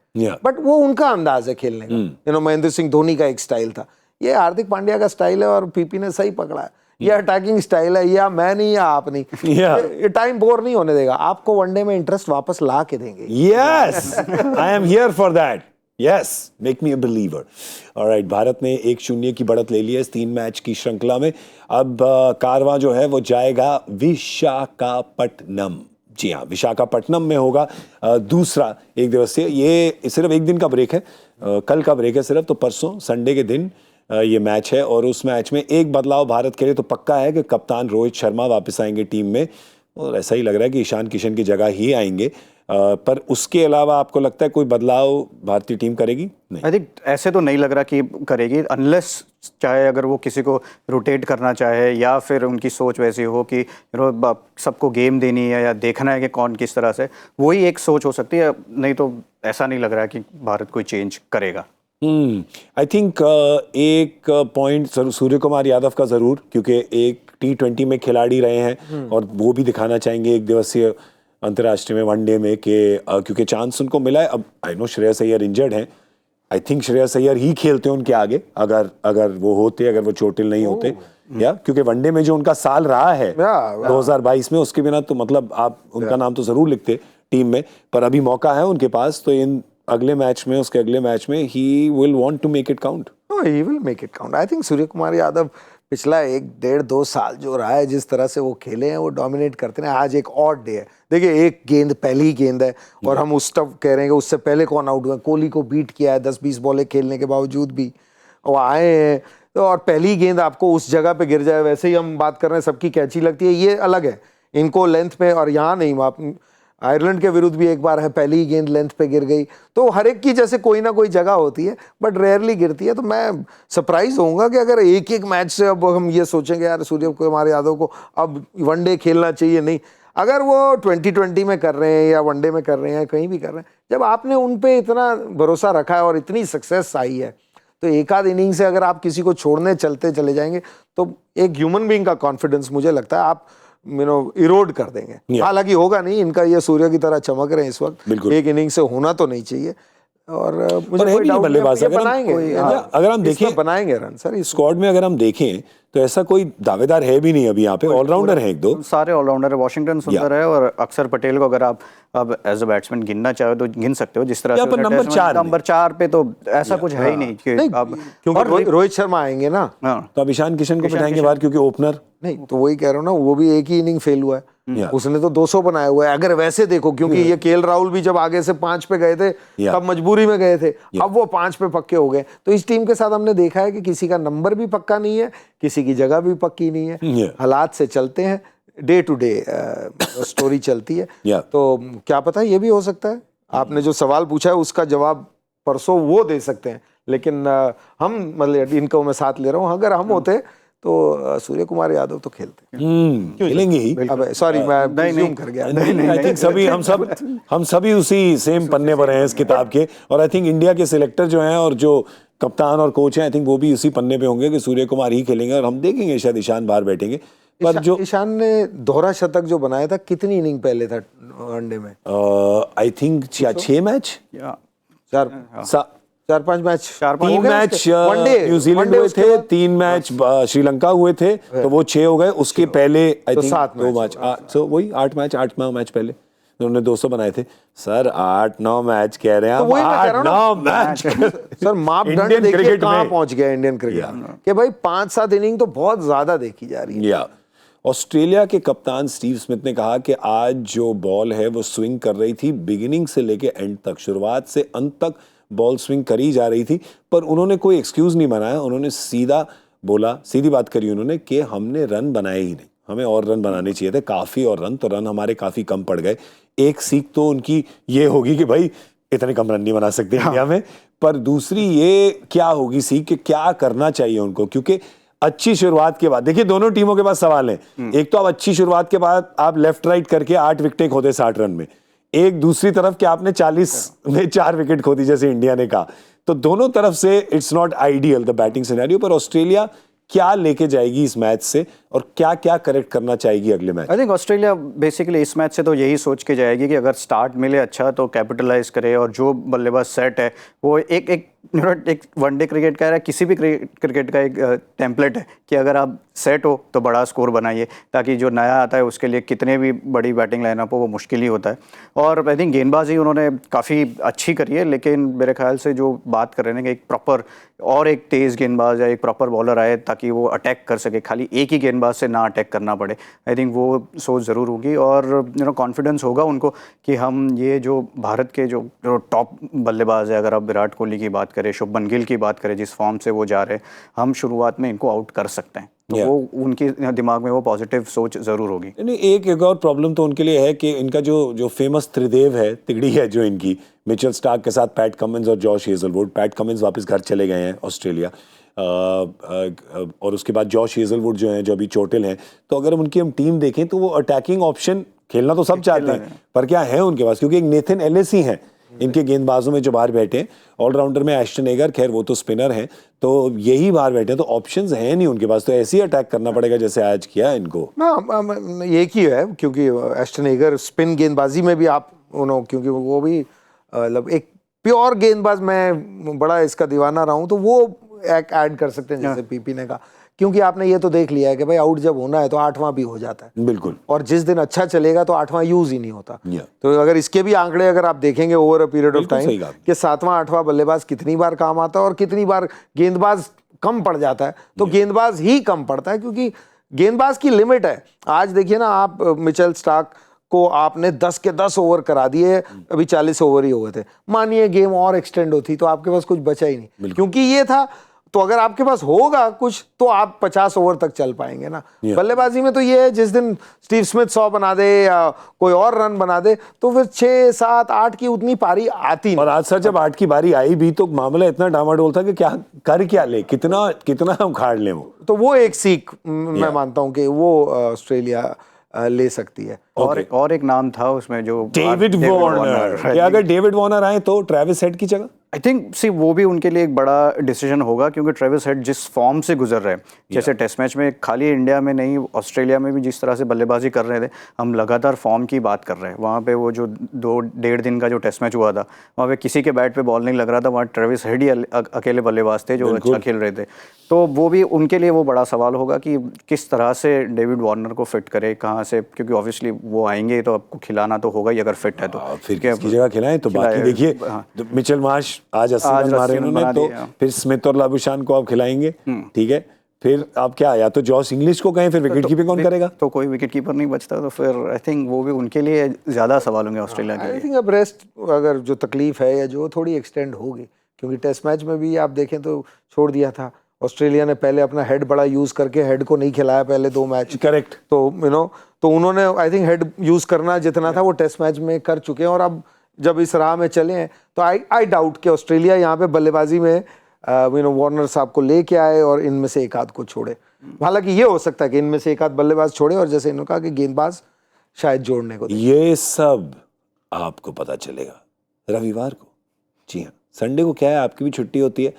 बट वो उनका अंदाज है खेलने का, महेंद्र सिंह धोनी का एक स्टाइल था, ये हार्दिक पांड्या का स्टाइल है और पीपी ने सही पकड़ा है। ये अटैकिंग स्टाइल है, या मैं नहीं या आप नहीं, ये टाइम बोर नहीं होने देगा, आपको वनडे में इंटरेस्ट वापस ला के देंगे। Yes, I am here for that, yes, make me a believer. Alright, Bharat ने 1-0 की बढ़त ले ली है इस 3 मैच की श्रृंखला में। अब कारवां जो है वो जाएगा विशाखापट्टनम। जी हाँ, विशाखापट्टनम में होगा दूसरा एक दिवसीय। ये सिर्फ एक दिन का ब्रेक है, कल का ब्रेक है सिर्फ, तो परसों संडे के दिन ये मैच है। और उस मैच में एक बदलाव भारत के लिए तो पक्का है कि कप्तान रोहित शर्मा वापस आएंगे टीम में, और ऐसा ही लग रहा है कि ईशान किशन की जगह ही आएंगे। पर उसके अलावा आपको लगता है कोई बदलाव भारतीय टीम करेगी? नहीं, आई थिंक ऐसे तो नहीं लग रहा कि करेगी, अनलेस चाहे अगर वो किसी को रोटेट करना चाहे या फिर उनकी सोच वैसी हो कि सबको गेम देनी है या देखना है कि कौन किस तरह से, वही एक सोच हो सकती है। नहीं तो ऐसा नहीं लग रहा है कि भारत कोई चेंज करेगा। आई थिंक एक पॉइंट सूर्य कुमार यादव का जरूर, क्योंकि एक T20 में खिलाड़ी रहे हैं और वो भी दिखाना चाहेंगे एक दिवसीय अंतर्राष्ट्रीय में, वनडे में, कि क्योंकि चांस उनको मिला है। अब I know Shreyas Iyer injured हैं, आई थिंक श्रेयस अय्यर ही खेलते उनके आगे अगर वो होते, अगर वो चोटिल नहीं होते, या क्योंकि वनडे में जो उनका साल रहा है 2022 में, उसके बिना तो मतलब आप उनका नाम तो जरूर लिखते टीम में। पर अभी मौका है उनके पास, तो इन अगले मैच में, उसके अगले मैच में ही will want to make it count. He will make it count. I think Suryakumar Yadav पिछला 1-1.5-2 साल जो रहा है, जिस तरह से वो खेले हैं, वो डोमिनेट करते हैं। आज एक ऑड डे है, देखिए एक गेंद, पहली गेंद है, और हम उस तब कह रहे हैं कि उससे पहले कौन आउट हुआ, कोहली को बीट किया है 10-20 बॉलें खेलने के बावजूद भी वो आए हैं। तो और पहली गेंद आपको उस जगह पे गिर जाए, वैसे ही हम बात कर रहे हैं सबकी कैची लगती है, ये अलग है, इनको लेंथ में, और यहाँ नहीं। आप आयरलैंड के विरुद्ध भी एक बार है, पहली ही गेंद लेंथ पे गिर गई। तो हर एक की जैसे कोई ना कोई जगह होती है, बट रेयरली गिरती है। तो मैं सरप्राइज होऊंगा कि अगर एक एक मैच से अब हम ये सोचेंगे यार सूर्य कुमार यादव को अब वनडे खेलना चाहिए, नहीं। अगर वो 2020 में कर रहे हैं या वनडे में कर रहे हैं, कहीं भी कर रहे हैं, जब आपने उन पे इतना भरोसा रखा है और इतनी सक्सेस आई है, तो एक आध इनिंग से अगर आप किसी को छोड़ने चलते चले जाएंगे, तो एक ह्यूमन बीइंग का कॉन्फिडेंस मुझे लगता है आप इरोड कर देंगे। हालांकि होगा नहीं, इनका ये सूर्य की तरह चमक रहे हैं इस वक्त, एक इनिंग से होना तो नहीं चाहिए। और मुझे कोई डाउट नहीं, बनाएंगे, अगर हम देखें बनाएंगे रन सर इस स्क्वाड में। अगर हम देखें तो ऐसा कोई दावेदार है भी नहीं अभी यहाँ पे, ऑलराउंडर है एक दो, सारे ऑलराउंडर है। वॉशिंगटन सुंदर है और अक्षर पटेल को अगर आप अब एज अ बैट्समैन गिनना चाहो तो गिन सकते हो, जिस तरह से नंबर 4 पे तो ऐसा कुछ है ही नहीं कि अब, क्योंकि रोहित शर्मा आएंगे ना, तो अब ईशान किशन को बिठाएंगे बाहर, क्योंकि ओपनर नहीं। तो वही कह रहा हूँ ना, वो भी एक ही इनिंग फेल हुआ है, उसने तो 200 बनाया हुआ है। अगर वैसे देखो, क्योंकि ये केएल राहुल भी जब आगे से 5 पे गए थे तब मजबूरी में गए थे, अब वो 5 पे पक्के हो गए। तो इस टीम के साथ हमने देखा है कि किसी का नंबर भी पक्का नहीं है, किसी की जगह भी पक्की नहीं है, हालात से चलते हैं, डे टू डे स्टोरी चलती है। तो क्या पता ये भी हो सकता है, आपने जो सवाल पूछा है उसका जवाब परसों वो दे सकते हैं, लेकिन हम मतलब इनको मैं साथ ले रहा हूँ, अगर हम होते तो सूर्य कुमार यादव तो खेलते, खेलेंगे ही। सॉरी मैं ज़ूम कर गया। आई थिंक सभी हम सभी उसी सेम पन्ने पर हैं इस किताब के, और आई थिंक इंडिया के सिलेक्टर जो हैं और जो कप्तान और कोच हैं, आई थिंक वो भी उसी पन्ने पे होंगे कि सूर्य कुमार ही खेलेंगे, और हम देखेंगे शायद ईशान बाहर बैठेंगे। पर जो ईशान ने दोहरा शतक जो बनाया था, कितनी इनिंग पहले था वनडे में? I think 6 match, 4-5 match, 3 match New Zealand हुए थे, 3 मैच श्रीलंका हुए थे, तो वो 6 हो गए। उसके पहले आई थिंक 2 मैच, तो वही 8 मैच पहले उन्होंने 200 बनाए थे। सर 8-9 मैच कह रहे हैं, 8-9 मैच सर, मापदंड देखिए कहाँ पहुंच गया इंडियन क्रिकेट कि भाई 5-7 इनिंग तो बहुत ज्यादा देखी जा रही है। ऑस्ट्रेलिया के कप्तान स्टीव स्मिथ ने कहा कि आज जो बॉल है वो स्विंग कर रही थी बिगिनिंग से लेके एंड तक, शुरुआत से अंत तक बॉल स्विंग करी जा रही थी, पर उन्होंने कोई एक्सक्यूज नहीं बनाया। उन्होंने सीधा बोला, सीधी बात करी उन्होंने कि हमने रन बनाए ही नहीं, हमें और रन बनाने चाहिए थे, काफी और रन, तो रन हमारे काफी कम पड़ गए। एक सीख तो उनकी ये होगी कि भाई इतने कम रन नहीं बना सकते इंडिया में, पर दूसरी ये क्या होगी सीख कि क्या करना चाहिए उनको, क्योंकि अच्छी शुरुआत के बाद देखिए दोनों टीमों के पास सवाल है। एक तो अब अच्छी शुरुआत के बाद आप लेफ्ट राइट करके 8 विकेटें खोदे 60 रन में, एक दूसरी तरफ कि आपने 40 में 4 विकेट खो दी जैसे इंडिया ने कहा, तो दोनों तरफ से it's not ideal the batting scenario. पर ऑस्ट्रेलिया क्या लेके जाएगी इस मैच से और क्या क्या करेक्ट करना चाहेगी अगले match? I think Australia basically इस मैच से तो यही सोच के जाएगी कि अगर स्टार्ट मिले अच्छा तो कैपिटलाइज करे, और जो बल्लेबाज सेट है वो एक वनडे क्रिकेट का है, किसी भी क्रिकेट का एक टेम्पलेट है कि अगर आप सेट हो तो बड़ा स्कोर बनाइए, ताकि जो नया आता है उसके लिए कितने भी बड़ी बैटिंग लाइनअप हो वो मुश्किल ही होता है। और आई थिंक गेंदबाजी उन्होंने काफ़ी अच्छी करी है, लेकिन मेरे ख्याल से जो बात कर रहे हैं कि एक प्रॉपर और एक तेज़ गेंदबाज या एक प्रॉपर बॉलर आए ताकि वो अटैक कर सके, खाली एक ही गेंदबाज से ना अटैक करना पड़े, आई थिंक वो सोच ज़रूर होगी। और कॉन्फिडेंस होगा उनको कि हम ये जो भारत के जो टॉप बल्लेबाज है, अगर आप विराट कोहली की बात करें, शुभमन गिल की बात करें, जिस फॉर्म से वो जा रहे हैं, हम शुरुआत में इनको आउट कर सकते हैं, तो वो उनके दिमाग में वो पॉजिटिव सोच ज़रूर होगी। नहीं, एक और प्रॉब्लम तो उनके लिए है कि इनका जो फेमस त्रिदेव है, तिगड़ी है जो इनकी, मिचेल स्टार्क के साथ पैट कमिंस और जॉश हेजलवुड। पैट कमिंस वापस घर चले गए हैं ऑस्ट्रेलिया, और उसके बाद जॉश हेजलवुड जो हैं, जो अभी चोटिल हैं। तो अगर उनकी हम टीम देखें तो वो अटैकिंग ऑप्शन खेलना तो सब चाहते हैं, पर क्या है उनके पास? क्योंकि एक नेथन एलिस ही हैं इनके गेंदबाजों में जो बाहर बैठे हैं। ऑलराउंडर में एस्टन एगर, खैर वो तो स्पिनर हैं, तो यही बाहर बैठे हैं, तो ऑप्शंस हैं नहीं उनके पास, तो ऐसे ही अटैक करना पड़ेगा जैसे आज किया इनको। ना एक ही है, क्योंकि एस्टन एगर स्पिन गेंदबाजी में भी आप क्योंकि वो भी मतलब एक प्योर गेंदबाज, मैं बड़ा इसका दीवाना रहा हूँ, तो वो एक ऐड कर सकते हैं जैसे पीपी ने कहा, क्योंकि आपने ये तो देख लिया है कि भाई आउट जब होना है तो 8वां भी हो जाता है। बिल्कुल। और जिस दिन अच्छा चलेगा तो 8वां यूज ही नहीं होता। तो अगर इसके भी आंकड़े अगर आप देखेंगे over a period of time कि 7वां 8वां बल्लेबाज कितनी बार काम आता है और कितनी बार गेंदबाज कम पड़ जाता है, तो गेंदबाज ही कम पड़ता है, क्योंकि गेंदबाज की लिमिट है। आज देखिए ना, आप मिचेल स्टार्क को आपने 10 के 10 ओवर करा दिए, अभी 40 ओवर ही हुए थे। मानिए गेम और एक्सटेंड होती तो आपके पास कुछ बचा ही नहीं, क्योंकि ये था। तो अगर आपके पास होगा कुछ तो आप 50 ओवर तक चल पाएंगे ना। बल्लेबाजी में तो ये है, जिस दिन स्टीव स्मिथ 100 बना दे या कोई और रन बना दे, तो फिर 6, 7, 8 की उतनी पारी आती नहीं। और आज सर जब 8 की बारी आई भी तो मामला इतना डामाडोल था कि क्या कर क्या ले, कितना हम उखाड़ लें वो। तो वो एक सीख मैं मानता हूं कि वो ऑस्ट्रेलिया ले सकती है। और एक नाम था उसमें जो डेविड वार्नर। क्या अगर डेविड वार्नर आए तो ट्रेविस हेड की जगह? आई थिंक वो भी उनके लिए एक बड़ा डिसीजन होगा, क्योंकि ट्रेविस हेड जिस फॉर्म से गुजर रहे हैं, जैसे टेस्ट मैच में खाली इंडिया में नहीं, ऑस्ट्रेलिया में भी जिस तरह से बल्लेबाजी कर रहे थे, हम लगातार फॉर्म की बात कर रहे हैं। वहाँ पे वो जो 2-1.5 दिन का जो टेस्ट मैच हुआ था, वहाँ पे किसी के बैट पे बॉल नहीं लग रहा था, वहाँ ट्रेविस हेड ही अकेले बल्लेबाज थे जो अच्छा खेल रहे थे। तो वो भी उनके लिए वो बड़ा सवाल होगा कि किस तरह से डेविड वार्नर को फिट करे, कहाँ से, क्योंकि ऑब्वियसली वो आएंगे तो आपको खिलाना तो होगा ही अगर फिट है तो। फिर किसकी जगह खिलाएं? तो बाकी देखिए, मिचेल मार्श आज 80 रन मारे उन्होंने, तो फिर स्मिथ और लाबुशान को आप खिलाएंगे, ठीक है। फिर आप क्या, या तो जॉस इंग्लिश को कहें, फिर विकेट कीपिंग कौन करेगा? तो कोई विकेट कीपर नहीं बचता, तो फिर आई थिंक वो भी उनके लिए ज्यादा सवाल होंगे ऑस्ट्रेलिया के लिए। आई थिंक अब रेस्ट अगर जो तकलीफ है या जो थोड़ी एक्सटेंड होगी, क्योंकि टेस्ट मैच में भी आप देखें तो छोड़ दिया था ऑस्ट्रेलिया ने, पहले अपना हेड बड़ा यूज करके हेड को नहीं खिलाया पहले 2 मैच। करेक्ट। तो तो उन्होंने आई थिंक हेड यूज करना जितना था वो टेस्ट मैच में कर चुके हैं, और अब जब इस राह में चले हैं तो आई डाउट कि ऑस्ट्रेलिया यहाँ पे बल्लेबाजी में वार्नर साहब को लेके आए और इनमें से एक आध को छोड़े। हालांकि ये हो सकता है कि इनमें से एक आध बल्लेबाज छोड़े, और जैसे इन्होंने कहा कि गेंदबाज शायद जोड़ने को। ये सब आपको पता चलेगा रविवार को। जी हाँ, संडे को क्या है, आपकी भी छुट्टी होती है,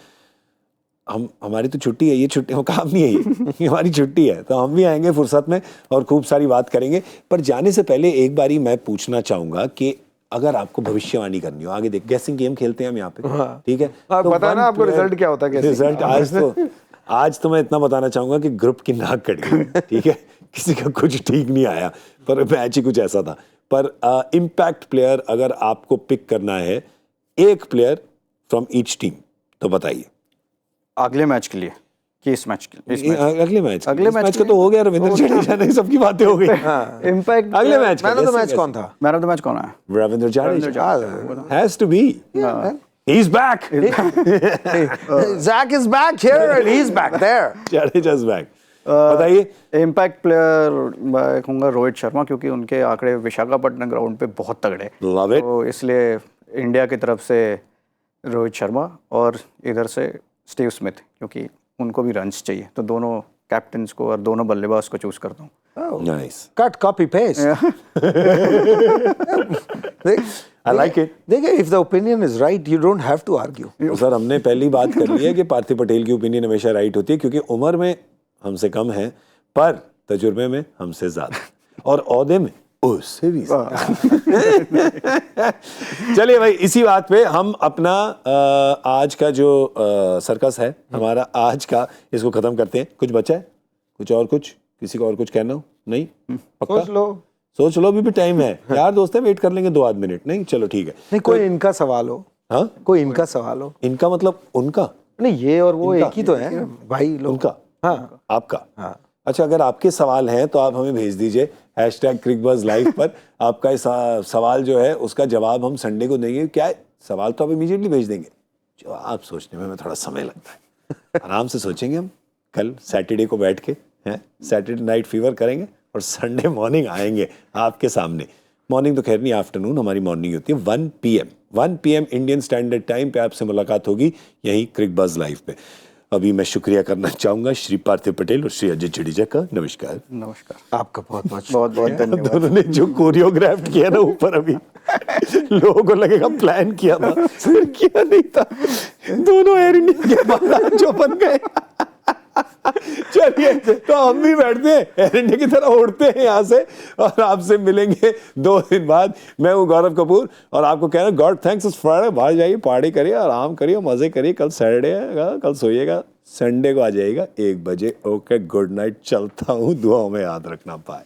हमारी तो छुट्टी है, ये छुट्टी हो काम नहीं है, ये हमारी छुट्टी है, तो हम भी आएंगे फुर्सत में और खूब सारी बात करेंगे। पर जाने से पहले एक बारी मैं पूछना चाहूंगा कि अगर आपको भविष्यवाणी करनी हो, आगे देख गेसिंग गेम खेलते हैं हम यहाँ पे, ठीक है, तो पता ना आपको रिजल्ट क्या होता है? रिजल्ट आज तो मैं इतना बताना चाहूंगा कि ग्रुप की नाक कट गई, ठीक है, किसी का कुछ ठीक नहीं आया, पर मैच ही कुछ ऐसा था। पर इम्पैक्ट प्लेयर अगर आपको पिक करना है, एक प्लेयर फ्रॉम ईच टीम, तो बताइए। अगले मैच के लिए कि इस मैच के लिए? अगले मैच का तो हो गया, रविंद्र जडेजा ने सबकी बातें हो गई। इम्पैक्ट अगले match, man of the match कौन था? मैन ऑफ द मैच कौन है? Ravindra Jadeja has to be, he is back, Zach is back here and he's back there. Jadeja is back. बताइए। इम्पैक्ट प्लेयर मैं कहूँगा रोहित शर्मा, क्योंकि उनके आंकड़े विशाखापट्टनम ग्राउंड पे बहुत तगड़े, तो इसलिए इंडिया की तरफ से रोहित शर्मा, और इधर से स्टीव स्मिथ, क्योंकि उनको भी रन्स चाहिए, तो दोनों कैप्टन्स को और दोनों बल्लेबाज को चूज करता हूँ। Nice, cut copy paste. I like it. देखिए, if the opinion is right you don't have to argue. Sir हमने पहली बात कर ली है कि पार्थिव पटेल की ओपिनियन हमेशा राइट होती है, क्योंकि उम्र में हमसे कम हैं, पर तजुर्बे में हमसे ज्यादा और ओहदे में उससे भी ज्यादा। चलिए भाई, इसी बात पे हम अपना आज का जो सर्कस है हमारा आज का, इसको खत्म करते हैं। कुछ बचा है? कुछ और, कुछ किसी को और कुछ कहना हो? नहीं? पक्का? सोच लो, अभी भी टाइम है यार दोस्त है, वेट कर लेंगे 2 आध मिनट। नहीं, चलो ठीक है। नहीं, कोई इनका सवाल हो? हाँ, कोई इनका सवाल हो? इनका मतलब उनका नहीं, ये और वो एक ही तो है भाई लोग। उनका? हाँ, आपका? हाँ। अच्छा, अगर आपके सवाल हैं तो आप हमें भेज दीजिए #crickbuzzlive पर। आपका इस सवाल जो है उसका जवाब हम संडे को देंगे। क्या है सवाल तो आप इमीडिएटली भेज देंगे, जवाब सोचने में थोड़ा समय लगता है। आराम से सोचेंगे हम, कल सैटरडे को बैठ के हैं, सैटरडे नाइट फीवर करेंगे और संडे मॉर्निंग आएंगे आपके सामने। मॉर्निंग तो खैर नहीं, आफ्टरनून हमारी मॉर्निंग होती है। 1 PM इंडियन स्टैंडर्ड टाइम पे आपसे मुलाकात होगी यहीं क्रिक बज़ लाइव पे। अभी मैं शुक्रिया करना चाहूंगा श्री पार्थिव पटेल और श्री अजय जडेजा का। नमस्कार। नमस्कार। आपका बहुत बहुत बहुत बहुत धन्यवाद। दोनों ने जो कोरियोग्राफ किया ना ऊपर, अभी लोगों को लगेगा प्लान किया था, फिर किया नहीं था। दोनों एयर इंडिया के महाराज जो बन गए। चलिए, तो हम भी बैठते हैं, एयर इंडिया की तरह उड़ते हैं यहाँ से और आपसे मिलेंगे 2 दिन बाद। मैं हूँ गौरव कपूर और आपको कह रहा हूँ गॉड थैंक्स इट्स फ्राइडे। बाहर जाइए, पार्टी करिए, आराम करिए, मजे करिए। कल सैटरडे है, कल सोइएगा, संडे को आ जाइएगा 1 बजे। ओके, गुड नाइट, चलता हूँ, दुआओं में याद रखना। बाय।